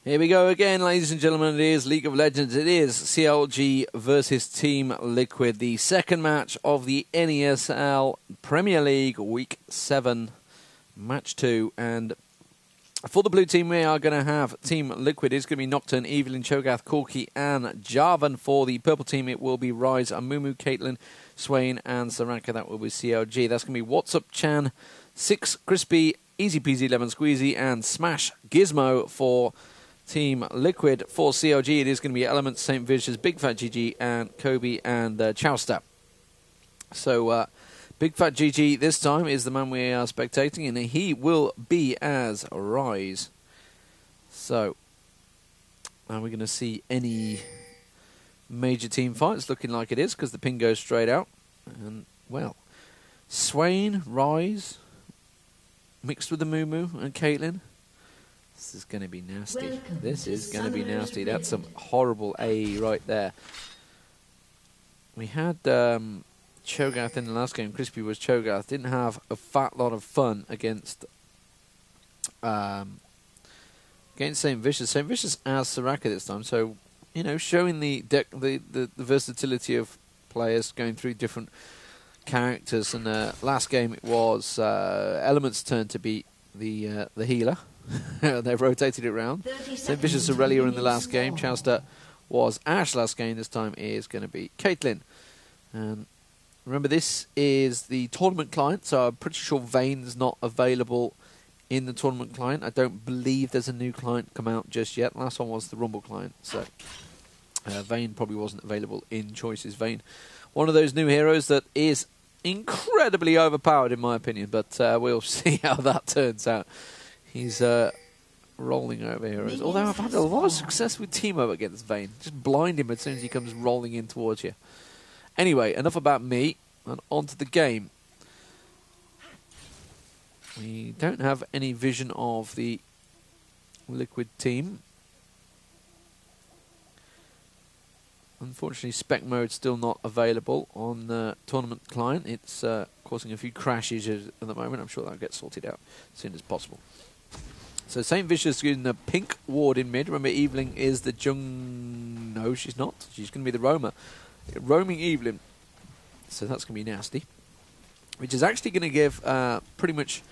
Here we go again, ladies and gentlemen. It is League of Legends. It is CLG versus Team Liquid, the second match of the NESl Premier League Week 7, Match 2. And for the blue team, we are going to have Team Liquid. It's going to be Nocturne, Evelynn, Cho'Gath, Corki, and Jarvan. For the purple team, it will be Ryze, Amumu, Caitlyn, Swain, and Soraka. That will be CLG. That's going to be whatsupchan, 6 Crispy, EzPzLmnSqz, and SmashGizmo for Team Liquid. For CLG, it is going to be Elementz, saintvicious, bigfatjiji, and Kobe, and Chauster. So, bigfatjiji this time is the man we are spectating, and he will be as Ryze. So, are we going to see any major team fights? Looking like it is, because the ping goes straight out. And, well, Swain, Ryze, mixed with the Amumu and Caitlyn. This is going to be nasty. This is going to be nasty. That's some horrible AE right there. We had Cho'Gath in the last game. Crispy was Cho'Gath. Didn't have a fat lot of fun against saintvicious. saintvicious as Soraka this time. So, you know, showing the versatility of players going through different characters. And last game it was Elementz' turn to beat the healer. They've rotated it around. saintvicious Aurelia in the last game. Chauster was Ash last game. This time is going to be Caitlyn. Remember, this is the tournament client, so I'm pretty sure Vayne's not available in the tournament client. I don't believe there's a new client come out just yet. Last one was the Rumble client, so Vayne probably wasn't available in Choices. Vayne, one of those new heroes that is incredibly overpowered in my opinion, but we'll see how that turns out. He's rolling over heroes. Although I've had a lot of success with Teemo against Vayne. Just blind him as soon as he comes rolling in towards you. Anyway, enough about me, and on to the game. We don't have any vision of the Liquid team. Unfortunately, spec mode still not available on the tournament client. It's causing a few crashes at the moment. I'm sure that'll get sorted out as soon as possible. So saintvicious using the pink ward in mid. Remember, Evelynn is the No, she's not. She's going to be the roamer. Roaming Evelynn. So that's going to be nasty. Which is actually going to give pretty much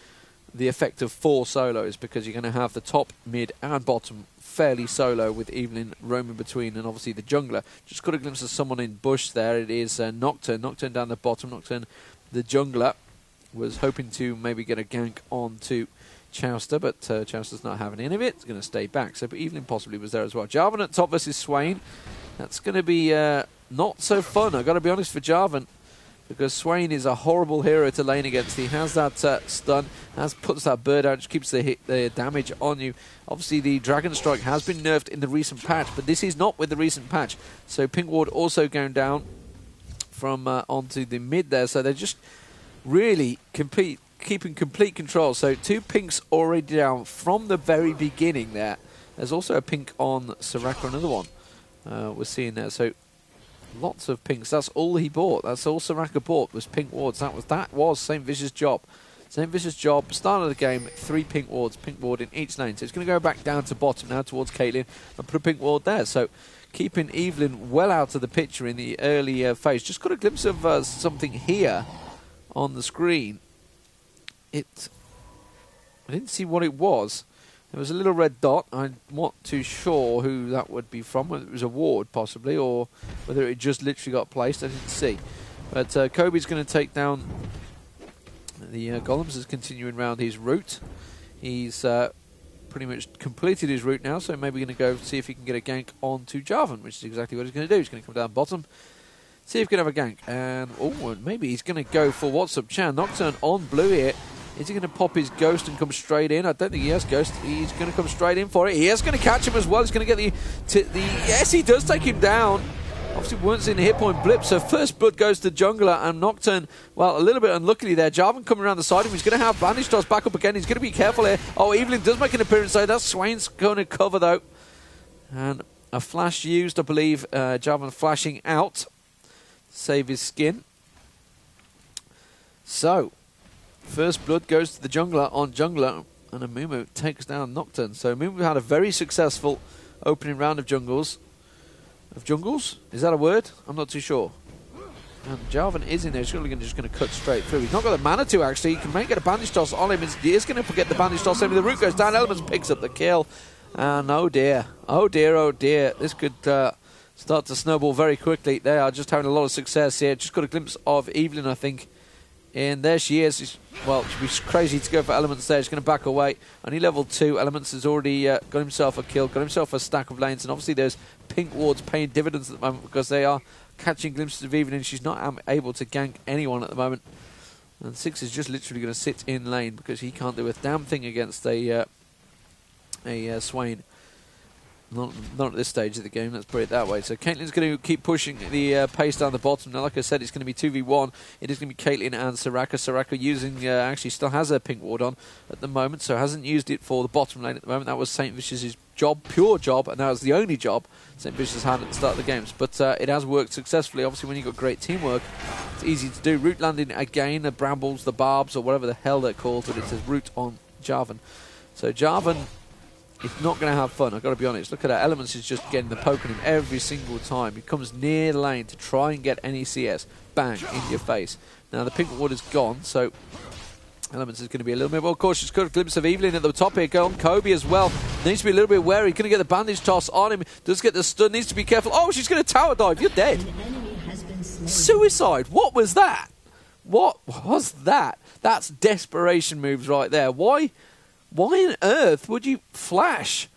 the effect of 4 solos, because you're going to have the top, mid, and bottom fairly solo with Evelynn roaming between, and obviously the jungler. Just got a glimpse of someone in bush there. It is Nocturne. Nocturne down the bottom. Nocturne, the jungler, was hoping to maybe get a gank onto Chauster, but Chauster's not having any of it. It's going to stay back. So, but Evelynn possibly was there as well. Jarvan at top versus Swain. That's going to be not so fun, I've got to be honest, for Jarvan, because Swain is a horrible hero to lane against. He has that stun, puts that bird out, just keeps the damage on you. Obviously, the Dragon Strike has been nerfed in the recent patch, but this is not with the recent patch. So Pink Ward also going down from onto the mid there. So they're just really keeping complete control. So 2 pinks already down from the very beginning there. There's also a pink on Soraka, another one we're seeing there. So lots of pinks. That's all he bought. That's all Soraka bought was pink wards. That was saintvicious' job. saintvicious' job. Start of the game, 3 pink wards. Pink ward in each lane. So it's going to go back down to bottom now towards Caitlyn and put a pink ward there. So keeping Evelynn well out of the picture in the early phase. Just got a glimpse of something here on the screen. I didn't see what it was. There was a little red dot. I'm not too sure who that would be from, whether it was a ward possibly, or whether it just literally got placed. I didn't see. But Kobe's going to take down the golems as continuing round his route. He's pretty much completed his route now, so maybe going to go see if he can get a gank onto Jarvan, which is exactly what he's going to do. He's going to come down bottom, see if he can have a gank. And maybe he's going to go for whatsupchan. Nocturne on blue here. Is he going to pop his ghost and come straight in? I don't think he has ghost. He's going to come straight in for it. He is going to catch him as well. He's going to get the yes, he does take him down. Obviously, once in the hit point blip. So first blood goes to jungler, and Nocturne, well, a little bit unluckily there. Jarvan coming around the side of him. He's going to have bandage toss back up again. He's going to be careful here. Oh, Evelynn does make an appearance there. That's Swain's going to cover though. And a flash used, I believe. Jarvan flashing out to save his skin. So first blood goes to the jungler on jungler. And Amumu takes down Nocturne. So Amumu had a very successful opening round of jungles. Of jungles? Is that a word? I'm not too sure. And Jarvan is in there. He's just going to cut straight through. He's not got the mana to, actually. He can make it a bandage toss on him. He is going to forget the bandage toss. Maybe the root goes down. Elementz picks up the kill. And oh dear. Oh dear, oh dear. This could start to snowball very quickly. They are just having a lot of success here. Just got a glimpse of Evelynn, I think. And there she is. Well, she'd be crazy to go for Elementz there. She's going to back away. Only level 2. Elementz has already got himself a kill, got himself a stack of lanes. And obviously those pink wards paying dividends at the moment because they are catching glimpses of Evelynn. She's not able to gank anyone at the moment. And Six is just literally going to sit in lane because he can't do a damn thing against a Swain. Not at this stage of the game, let's put it that way. So Caitlyn's going to keep pushing the pace down the bottom. Now, like I said, it's going to be 2v1. It is going to be Caitlyn and Soraka. Soraka using, actually still has her pink ward on at the moment, so hasn't used it for the bottom lane at the moment. That was saintvicious' job, pure job, and that was the only job saintvicious had at the start of the games. But it has worked successfully. Obviously, when you've got great teamwork, it's easy to do. Root landing again, the brambles, the barbs, or whatever the hell they're called, but it says root on Jarvan. So Jarvan... he's not going to have fun, I've got to be honest. Look at that. Elementz is just getting the poke on him every single time. He comes near the lane to try and get any CS. Bang, in your face. Now, the pink ward is gone, so Elementz is going to be a little bit more cautious. Got a glimpse of Evelynn at the top here. Go on Kobe as well. Needs to be a little bit wary. Going to get the bandage toss on him. Does get the stun. Needs to be careful. Oh, she's going to tower dive. You're dead. Suicide. What was that? What was that? That's desperation moves right there. Why on earth would you flash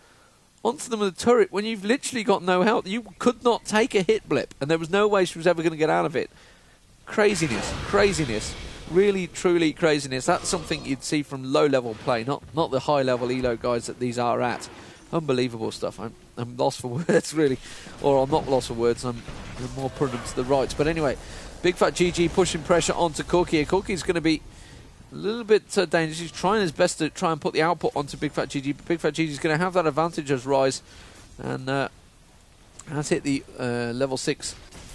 onto them with a turret when you've literally got no health? You could not take a hit blip, and there was no way she was ever going to get out of it. Craziness, craziness, really, truly craziness. That's something you'd see from low-level play, not the high-level elo guys that these are at. Unbelievable stuff. I'm lost for words, really. Or I'm not lost for words, I'm more putting them to the right. But anyway, bigfatjiji pushing pressure onto Corki. Corki's going to be a little bit dangerous. He's trying his best to try and put the output onto bigfatjiji, but bigfatjiji is going to have that advantage as Ryze, and has hit the level 6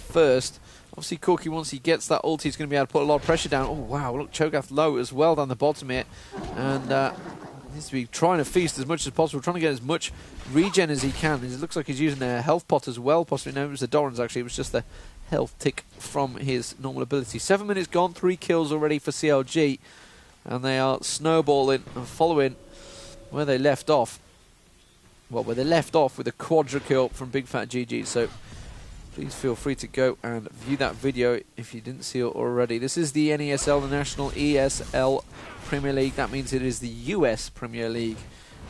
first. Obviously, Corki, once he gets that ult, he's going to be able to put a lot of pressure down. Oh, wow, look, Cho'Gath low as well down the bottom here, and needs to be trying to feast as much as possible, trying to get as much regen as he can. It looks like he's using a health pot as well, possibly. No, it was the Doran's, actually. It was just the health tick from his normal ability. 7 minutes gone, 3 kills already for CLG. And they are snowballing and following where they left off. Well, where they left off with a quadra kill from bigfatjiji. So please feel free to go and view that video if you didn't see it already. This is the NESl, the National ESL Premier League. That means it is the US Premier League,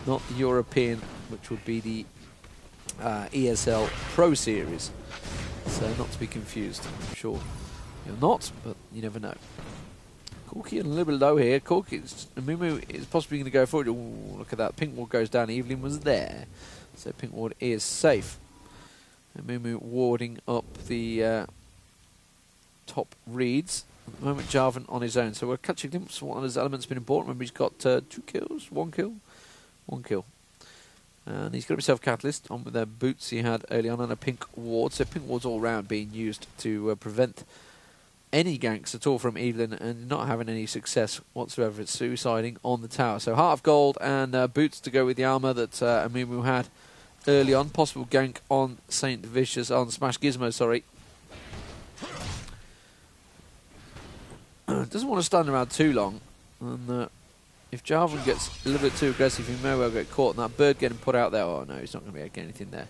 not the European, which would be the ESL Pro Series. So not to be confused. I'm sure you're not, but you never know. Corki a little bit low here. Amumu is possibly going to go for it. Ooh, look at that. Pink ward goes down. Evelynn was there. So pink ward is safe. Amumu warding up the top reads. At the moment, Jarvan on his own. So we're catching a glimpse of what his Element's been important. Remember, he's got 2 kills, 1 kill. 1 kill. And he's got himself Catalyst on with the boots he had early on and a pink ward. So pink ward's all round being used to prevent any ganks at all from Evelynn, and not having any success whatsoever. It's suiciding on the tower. So Heart of Gold and boots to go with the armor that Amumu had early on. Possible gank on saintvicious, on SmashGizmo, sorry. Doesn't want to stand around too long. And if Jarvan gets a little bit too aggressive, he may well get caught. And that bird getting put out there, oh no, he's not going to be able to get anything there.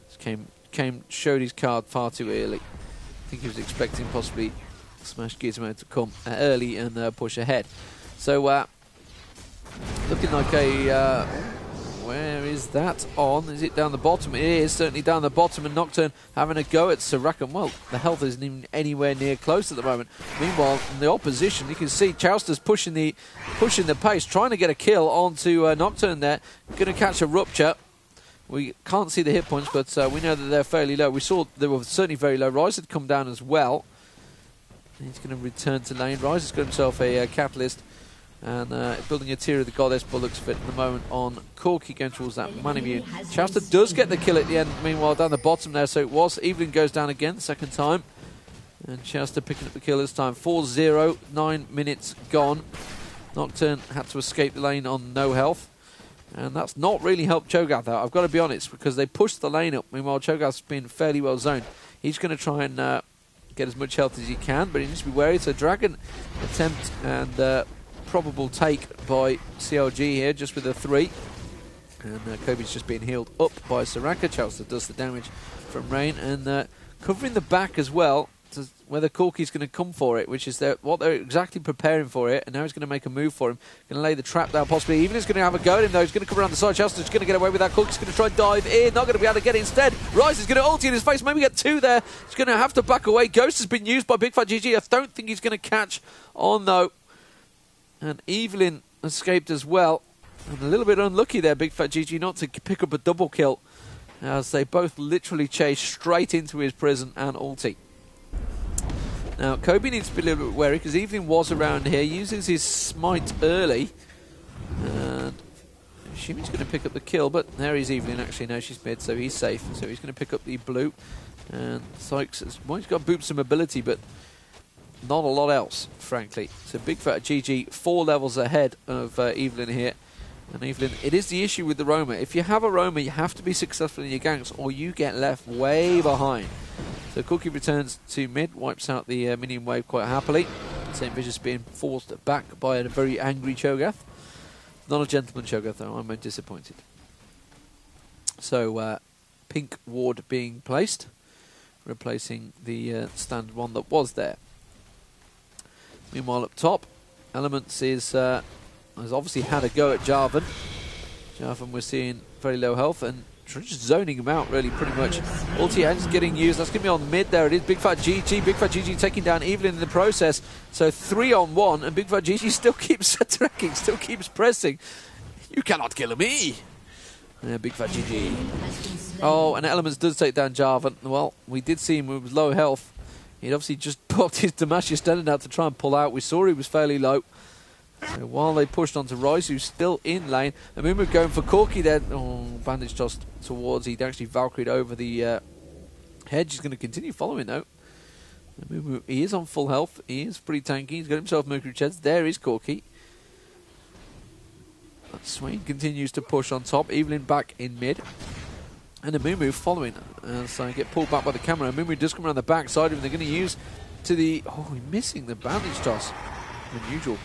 Just showed his card far too early. I think he was expecting possibly SmashGizmo to come early and push ahead. So looking like a where is that on? Is it down the bottom? It is certainly down the bottom, and Nocturne having a go at Soraka. Well, the health isn't even anywhere near close at the moment. Meanwhile, in the opposition, you can see Chauster's pushing the pace, trying to get a kill onto Nocturne there. Going to catch a rupture. We can't see the hit points, but we know that they're fairly low. We saw they were certainly very low. Ryze had come down as well. He's going to return to lane. Ryze has got himself a catalyst, and building a tier of the goddess bullocks fit at the moment on Corki, going towards that man immune. Chauster does get the kill at the end, meanwhile down the bottom there, so it was. Evelynn goes down again, second time. And Chauster picking up the kill this time. 4-0, 9 minutes gone. Nocturne had to escape the lane on no health. And that's not really helped Cho'Gath out, I've got to be honest, because they pushed the lane up. Meanwhile, Cho'Gath's been fairly well zoned. He's going to try and get as much health as he can, but he needs to be wary. So Dragon attempt and probable take by CLG here, just with a 3. And Kobe's just being healed up by Soraka. Chauster does the damage from Rain, and covering the back as well, whether Corki's going to come for it, which is what they're exactly preparing for it, and now he's going to make a move for him. Going to lay the trap down possibly. Evelyn's going to have a go at him though. He's going to come around the side. Chauster's going to get away with that. Corki's going to try and dive in. Not going to be able to get it instead. Ryze is going to ulti in his face. Maybe get 2 there. He's going to have to back away. Ghost has been used by bigfatjiji. I don't think he's going to catch on though. And Evelynn escaped as well. And a little bit unlucky there, bigfatjiji, not to pick up a double kill, as they both literally chase straight into his prison and ulti. Now, Kobe needs to be a little bit wary because Evelynn was around here, uses his smite early. And I'm assuming he's going to pick up the kill, but there is Evelynn actually. No, she's mid, so he's safe. So he's going to pick up the blue. And Sykes has he's got boop some ability, but not a lot else, frankly. So bigfatjiji 4 levels ahead of Evelynn here. And Evelynn, it is the issue with the roamer. If you have a roamer, you have to be successful in your ganks, or you get left way behind. So Corki returns to mid, wipes out the minion wave quite happily. saintvicious being forced back by a very angry Cho'Gath. Not a gentleman Cho'Gath though, I'm disappointed. So pink ward being placed, replacing the standard one that was there. Meanwhile up top, Elementz has obviously had a go at Jarvan. Jarvan we're seeing very low health and just zoning him out really pretty much. Ulti ends getting used. That's going to be on mid there. It is bigfatjiji. bigfatjiji taking down Evelynn in the process. So 3 on 1 and bigfatjiji still keeps attacking, still keeps pressing. You cannot kill me. Yeah, bigfatjiji. Oh, and Elementz does take down Jarvan. Well, we did see him with low health. He'd obviously just popped his Damascus standing out to try and pull out. We saw he was fairly low. So while they pushed onto Ryze, who's still in lane, Amumu going for Corki there. Oh, bandage tossed towards. He'd actually Valkyried over the hedge. He's going to continue following though. Amumu, he is on full health. He is pretty tanky. He's got himself Mercury Cheds. There is Corki. But Swain continues to push on top. Evelynn back in mid. And Amumu following. So get pulled back by the camera. Amumu does come around the back side of him. They're going to use to the... Oh, he's missing the bandage toss. Unusual.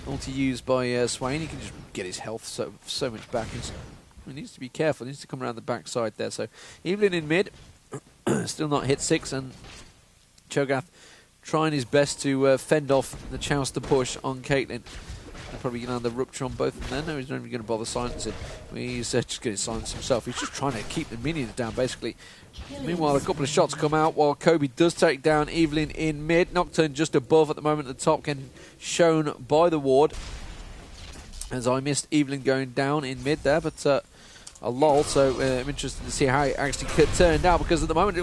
Ulti used by Swain. He can just get his health so much back. He needs to be careful. He needs to come around the back side there. So Evelynn in mid. Still not hit 6. And Cho'Gath trying his best to fend off the Chauster push on Caitlyn. They're probably going to have the rupture on both of them. No, he's not even going to bother silencing. He's just going to silence himself. He's just trying to keep the minions down, basically. Meanwhile, a couple of shots come out while Kobe does take down Evelynn in mid. Nocturne just above at the moment at the top, getting shown by the ward. As I missed Evelynn going down in mid there, but a lull. So I'm interested to see how it actually could turn out, because at the moment,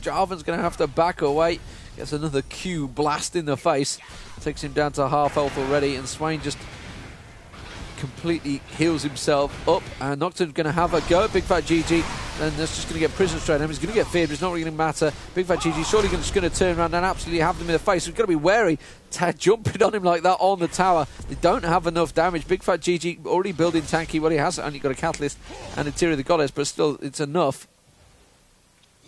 Jarvan's going to have to back away. Gets another Q blast in the face. Takes him down to half health already, and Swain just completely heals himself up. And Nocturne's going to have a go at bigfatjiji, and that's just going to get prison straight on him. He's going to get feared, but it's not really going to matter. bigfatjiji surely just going to turn around and absolutely have them in the face. We've got to be wary. Jumping on him like that on the tower. They don't have enough damage. bigfatjiji already building tanky. Well, he has only got a catalyst and a Tear of the Goddess, but still, it's enough.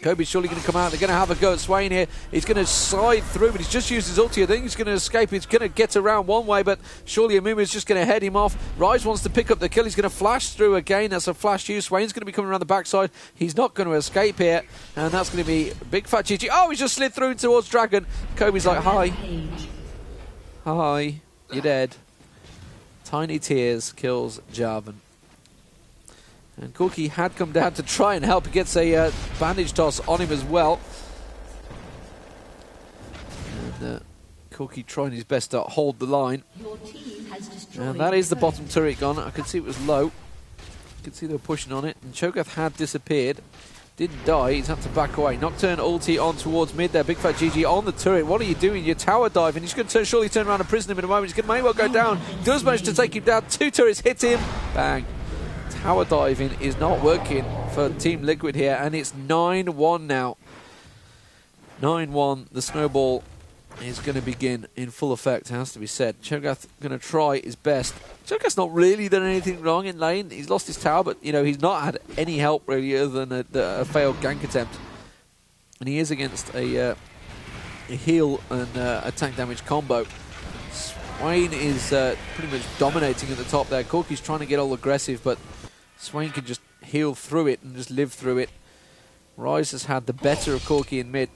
Kobe's surely going to come out. They're going to have a go at Swain here. He's going to slide through, but he's just used his ulti. I think he's going to escape. He's going to get around one way, but surely Amumu is just going to head him off. Ryze wants to pick up the kill. He's going to flash through again. That's a flash use. Swain's going to be coming around the backside. He's not going to escape here, and that's going to be bigfatjiji. Oh, he's just slid through towards Dragon. Kobe's like, hi. Hi. You're dead. Tiny Tears kills Jarvan. And Corki had come down to try and help. He gets a bandage toss on him as well. And Corki trying his best to hold the line. And that is the bottom turret gone. I could see it was low. You could see they were pushing on it. And Cho'Gath had disappeared. Didn't die. He's had to back away. Nocturne ulti on towards mid there. bigfatjiji on the turret. What are you doing? You're tower diving. He's going to surely turn around and prison him in a moment. He's going to may well go down. Does manage to take him down. 2 turrets hit him. Bang. Tower diving is not working for Team Liquid here, and it's 9-1 now. 9-1, the snowball is going to begin in full effect, has to be said. Cho'Gath going to try his best. Cho'Gath's not really done anything wrong in lane. He's lost his tower, but, you know, he's not had any help really other than a failed gank attempt. And he is against a heal and attack damage combo. Swain is pretty much dominating at the top there. Corki's trying to get all aggressive, but Swain can just heal through it and just live through it. Ryze has had the better of Corki in mid.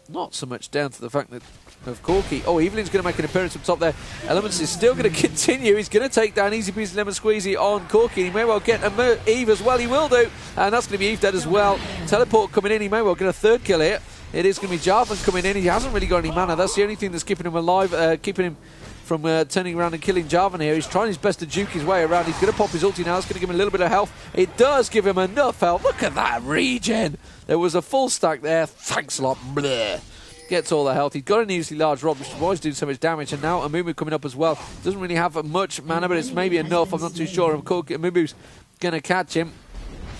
Not so much down to the fact that of Corki. Oh, Evelynn's going to make an appearance up top there. Elementz is still going to continue. He's going to take down EzPzLmnSqz on Corki. He may well get Eve as well. He will do. And that's going to be Eve dead as well. Teleport coming in. He may well get a third kill here. It is going to be Jarvan coming in. He hasn't really got any mana. That's the only thing that's keeping him alive, keeping him from turning around and killing Jarvan here. He's trying his best to juke his way around. He's going to pop his ulti now. It's going to give him a little bit of health. It does give him enough health. Look at that regen. There was a full stack there. Thanks a lot. Bleh. Gets all the health. He's got an easily large rod, which is why he's doing so much damage. And now Amumu coming up as well. Doesn't really have much mana, but it's maybe enough. I'm not too sure. Amumu's going to catch him.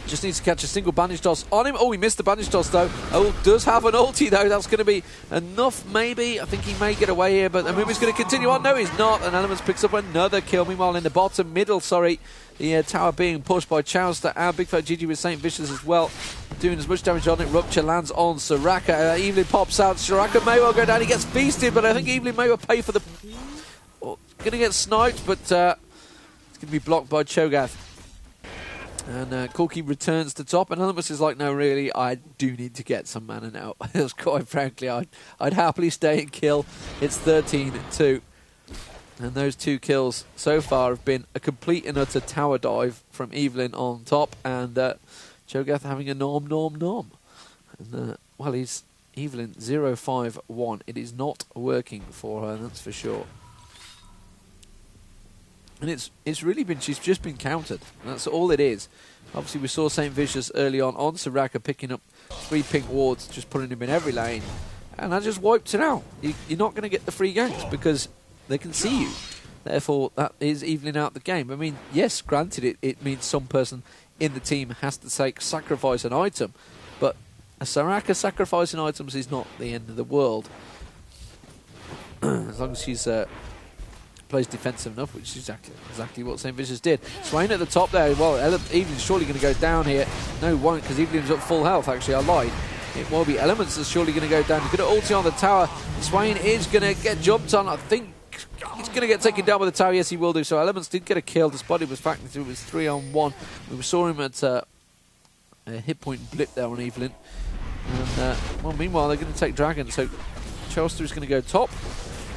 Just needs to catch a single bandage toss on him. Oh, he missed the bandage toss, though. Oh, does have an ulti, though. That's going to be enough, maybe. I think he may get away here, but Amumu's going to continue on. No, he's not. And Elementz picks up another kill. Meanwhile, in the middle, the tower being pushed by Chauster and bigfatjiji with saintvicious as well. Doing as much damage on it. Rupture lands on Soraka. Evelynn pops out. Soraka may well go down. He gets feasted, but I think Evelynn may well pay for the... Oh, going to get sniped, but it's going to be blocked by Cho'Gath. And Corki returns to top, and Elementz is like, no, really, I do need to get some mana now. Quite frankly, I'd happily stay and kill. It's 13-2. And those two kills so far have been a complete and utter tower dive from Evelynn on top, and Cho'Gath having a nom. And, well, he's Evelynn 0-5-1. It is not working for her, that's for sure. And it's really been, she's just been countered. That's all it is. Obviously, we saw saintvicious early on Soraka picking up 3 pink wards, just putting him in every lane. And that just wiped it out. You're not going to get the free ganks because they can see you. Therefore, that is Evelynn out the game. I mean, yes, granted, it means some person in the team has to sacrifice an item. But a Soraka sacrificing items is not the end of the world. As long as she's... plays defensive enough, which is exactly what saintvicious did. Swain at the top there. Well, Evelynn's surely going to go down here. No, won't, because Evelynn's up full health. Actually, I lied. It will be Elementz that's surely going to go down. He's going to ulti on the tower. Swain is going to get jumped on. I think he's going to get taken down by the tower. Yes, he will do. So Elementz did get a kill, despite it was 3-on-1. We saw him at a hit point blip there on Evelynn. And well, meanwhile, they're going to take Dragon. So Chauster is going to go top,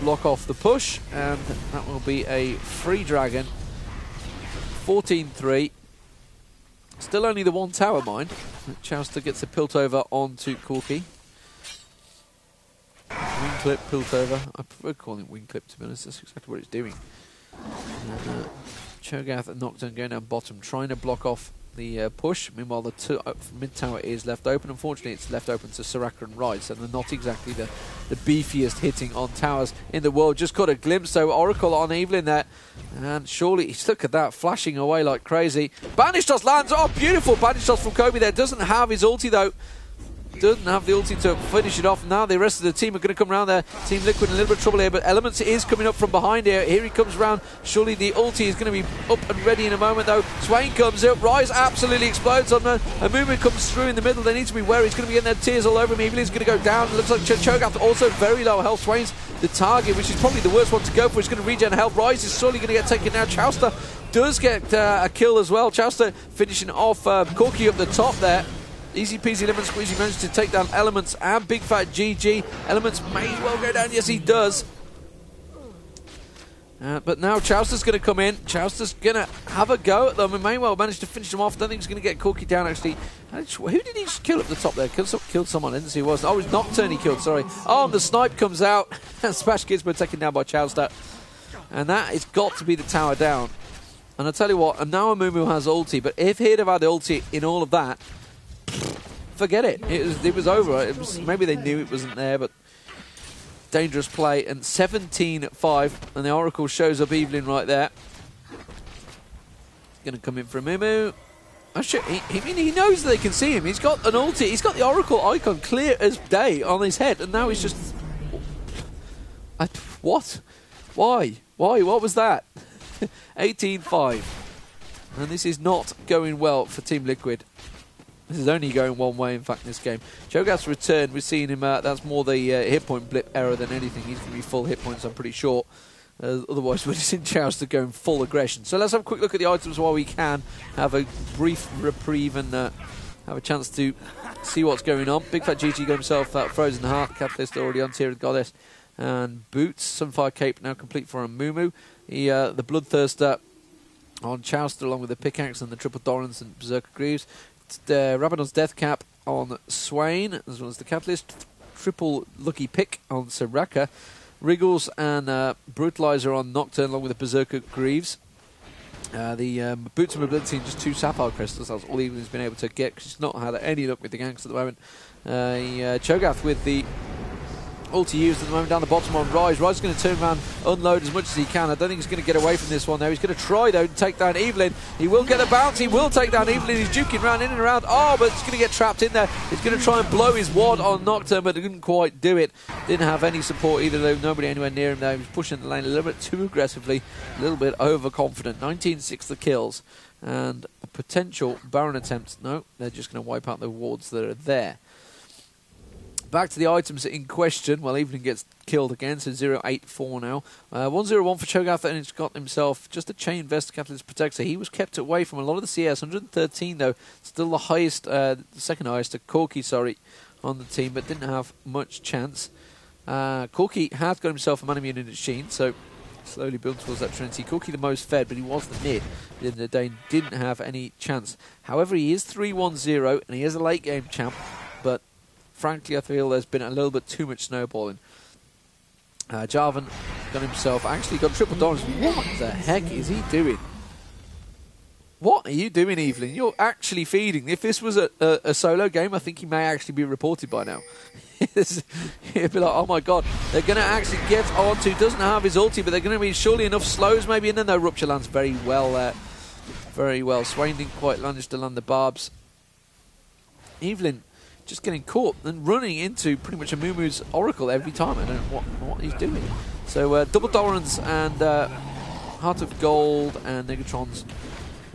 block off the push, and that will be a free Dragon. 14-3. Still only the one tower, mind. Chauster gets a Piltover onto Corki. Wing clip, Piltover. I prefer calling it wing clip, to be honest. That's exactly what it's doing. And, Cho'Gath and Nocturne going down bottom, trying to block off the push. Meanwhile, the mid tower is left open. Unfortunately, it's left open to Soraka and Ryze, and they're not exactly the beefiest hitting on towers in the world. Just got a glimpse, though. Oracle on Evelynn there, and surely, look at that, flashing away like crazy. Bandage toss lands. Oh, beautiful bandage toss from Kobe there. Doesn't have his ulti, though. Doesn't have the ulti to finish it off. Now the rest of the team are going to come around there. Team Liquid in a little bit of trouble here, but Elementz is coming up from behind here. Here he comes round. Surely the ulti is going to be up and ready in a moment, though. Swain comes up. Ryze absolutely explodes on them. Amumu comes through in the middle. They need to be wary. He's going to be getting their tears all over him. Evelynn's going to go down. It looks like Cho'Gath also very low health. Swain's the target, which is probably the worst one to go for. He's going to regen health. Ryze is surely going to get taken now. Chauster does get a kill as well. Chauster finishing off Corki up the top there. EzPzLmnSqz managed to take down Elementz and bigfatjiji. Elementz may well go down. Yes, he does. But now Chauster's going to come in. Chauster's going to have a go at them. And may well manage to finish them off. Don't think he's going to get Corki down, actually. Who did he just kill up the top there? Killed someone. I didn't see who it was. Oh, it was Nocturne he killed, sorry. Oh, and the snipe comes out. And SmashGizmo taken down by Chauster. And that has got to be the tower down. And I'll tell you what, and now Amumu has ulti. But if he'd have had ulti in all of that, forget it. It was over. Maybe they knew it wasn't there, but dangerous play. And 17-5, and the Oracle shows up Evelynn right there. Going to come in for Amumu. He knows they can see him. He's got an ulti. He's got the Oracle icon clear as day on his head, and now he's just What? Why? Why? What was that? 18-5. And this is not going well for Team Liquid. This is only going one way, in fact, in this game. Cho'Gath's return, we've seen him, that's more the hit point blip error than anything. He's going to be full hit points, I'm pretty sure. Otherwise, we're just in Chauster going full aggression. So let's have a quick look at the items while we can. Have a brief reprieve and have a chance to see what's going on. bigfatjiji got himself Frozen Heart, Catalyst already on tier of Goddess. And Boots, Sunfire Cape now complete for Amumu. The Bloodthirster on Chauster along with the Pickaxe and the Triple Dorans and Berserker Greaves. Rabadon's Death Cap on Swain, as well as the Catalyst. Triple Lucky Pick on Soraka. Wriggles and Brutalizer on Nocturne along with the Berserker Greaves. The Boots of Mobility and just 2 Sapphire Crystals. That's all Evelyn's been able to get because she's not had any luck with the ganks at the moment. Cho'Gath with the ulti used at the moment down the bottom on Ryze. Ryze is going to turn around, unload as much as he can. I don't think he's going to get away from this one though. He's going to try though to take down Evelynn. He will get a bounce. He will take down Evelynn. He's juking around in and around. Oh, but he's going to get trapped in there. He's going to try and blow his wad on Nocturne, but he couldn't quite do it. Didn't have any support either though. Nobody anywhere near him though. He was pushing the lane a little bit too aggressively, a little bit overconfident. 19-6 the kills and a potential Baron attempt. No, they're just going to wipe out the wards that are there. Back to the items in question. Well, Evelynn gets killed again, so 0-8-4 now. 1-0-1 for Cho'Gath, and he's got himself just a Chain Vest Catalyst Protector. He was kept away from a lot of the CS. 113 though, still the highest, second highest to Corki, sorry, on the team, but didn't have much chance. Corki has got himself a Man Immune in his Sheen, so slowly build towards that Trinity. Corki the most fed, but he was the mid. At the end of the day, didn't have any chance. However, he is 3-1-0, and he is a late game champ, but frankly, I feel there's been a little bit too much snowballing. Jarvan got himself, actually got triple Dorans. What the heck is he doing? What are you doing, Evelynn? You're actually feeding. If this was a solo game, I think he may actually be reported by now. He'd be like, oh my god, they're going to actually get onto, doesn't have his ulti, but they're going to be surely enough slows maybe, and then the Rupture lands very well there. Very well. Swain didn't quite manage to land the barbs. Evelynn just getting caught and running into pretty much Amumu's Oracle every time. I don't know what he's doing. So double Dorans and Heart of Gold and Negatrons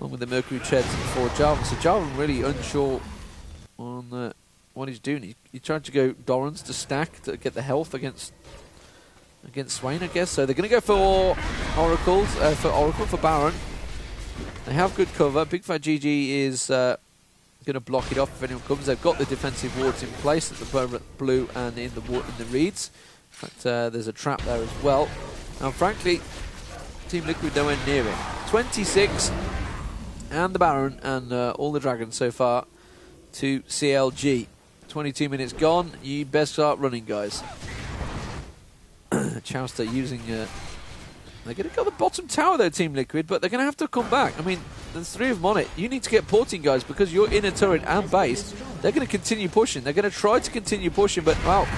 along with the Mercury Treads for Jarvan. So Jarvan really unsure on what he's doing. He tried to go Dorans to stack to get the health against Swain, I guess. So they're going to go for Oracles, for Baron. They have good cover. bigfatjiji is going to block it off if anyone comes. They've got the defensive wards in place at the blue and in the reeds. In fact, there's a trap there as well. Now, frankly, Team Liquid nowhere near it. 26 and the Baron and all the dragons so far to CLG. 22 minutes gone. You best start running, guys. Chauster using... they're going to go the bottom tower though, Team Liquid, but they're going to have to come back. I mean, there's 3 of them on it. You need to get porting, guys, because you're in a turret and base. They're going to continue pushing. They're going to try to continue pushing, but, well,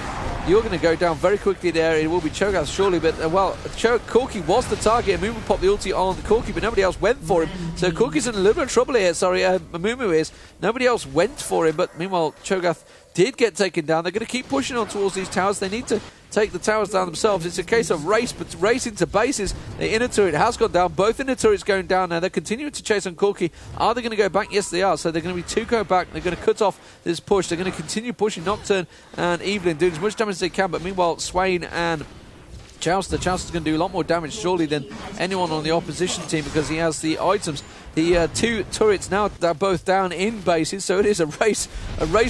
you're going to go down very quickly there. It will be Cho'Gath, surely, but, well, Corki was the target. Amumu popped the ulti on the Corki, but nobody else went for him. So Corki's in a little bit of trouble here. Sorry, Amumu is. Nobody else went for him, but meanwhile, Cho'Gath did get taken down. They're going to keep pushing on towards these towers. They need to take the towers down themselves. It's a case of race, but race into bases. The inner turret has gone down. Both inner turrets going down now. They're continuing to chase on Corki. Are they going to go back? Yes, they are. So they're going to be 2 go back. They're going to cut off this push. They're going to continue pushing Nocturne and Evelynn, doing as much damage as they can. But meanwhile, Swain and Chauster's going to do a lot more damage, surely, than anyone on the opposition team because he has the items. The 2 turrets now are both down in bases, so it is a race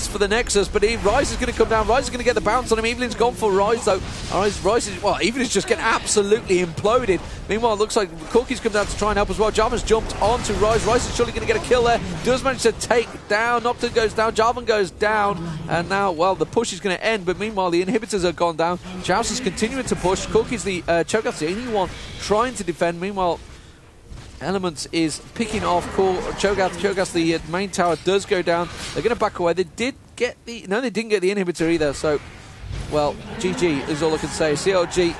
for the Nexus. But Ryze is going to come down. Ryze is going to get the bounce on him. Evelynn's gone for Ryze, though. Ryze is, well, Evelynn's just getting absolutely imploded. Meanwhile, it looks like Corki's come down to try and help as well. Jarvan's jumped onto Ryze. Ryze is surely going to get a kill there. Does manage to take down. Nocturne goes down. Jarvan goes down. And now, well, the push is going to end. But meanwhile, the inhibitors have gone down. Chauster's continuing to push. Corki's the Cho'Gath's the only one trying to defend. Meanwhile, Elementz is picking off Cho'Gath. Cho'Gath, the main tower does go down. They're going to back away. They did get the... No, they didn't get the inhibitor either. So, well, GG is all I can say. CLG,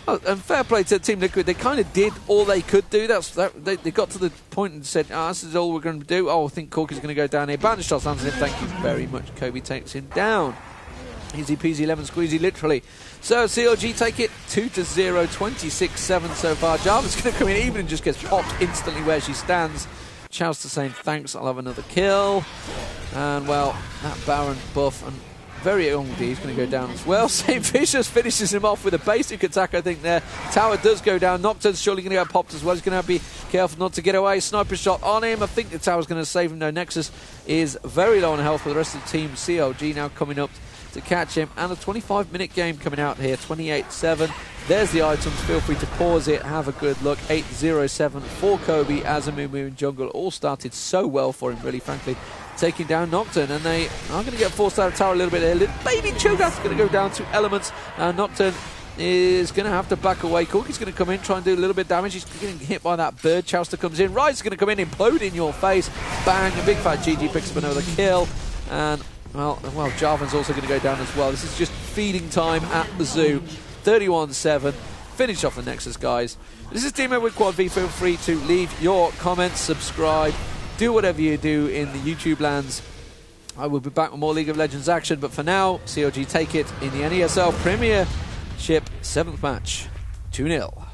oh, and fair play to Team Liquid. They kind of did all they could do. They got to the point and said, this is all we're going to do. Oh, I think Corki's going to go down here. Bandage shots lands him. Thank you very much. Kobe takes him down. Easy peasy lemon squeezy, literally. So CLG take it 2-0, 26-7 so far. Jarvan's going to come in, Evelynn just gets popped instantly where she stands. Chauster saying thanks, I'll have another kill. And well, that Baron buff and very young D is going to go down as well. saintvicious finishes him off with a basic attack, I think there. Tower does go down. Nocturne's surely going to get popped as well. He's going to have to be careful not to get away. Sniper shot on him. I think the tower's going to save him. No, Nexus is very low on health for the rest of the team. CLG now coming up to catch him. And a 25-minute game coming out here. 28-7. There's the items. Feel free to pause it. Have a good look. 8-0-7 for Kobe as Amumu in jungle. All started so well for him, really, frankly. Taking down Nocturne, and they are going to get forced out of tower a little bit there. Little baby Cho'Gath going to go down to Elementz. Nocturne is going to have to back away. Corki's going to come in, try and do a little bit of damage. He's getting hit by that bird. Chauster comes in. Ryze is going to come in, implode in your face. Bang, a bigfatjiji picks up another kill. And, well, Jarvan's also going to go down as well. This is just feeding time at the zoo. 31-7. Finish off the Nexus, guys. This is Deman with Quad V. Feel free to leave your comments, subscribe, do whatever you do in the YouTube lands. I will be back with more League of Legends action, but for now, CLG take it in the NESl Premiership 7th match, 2-0.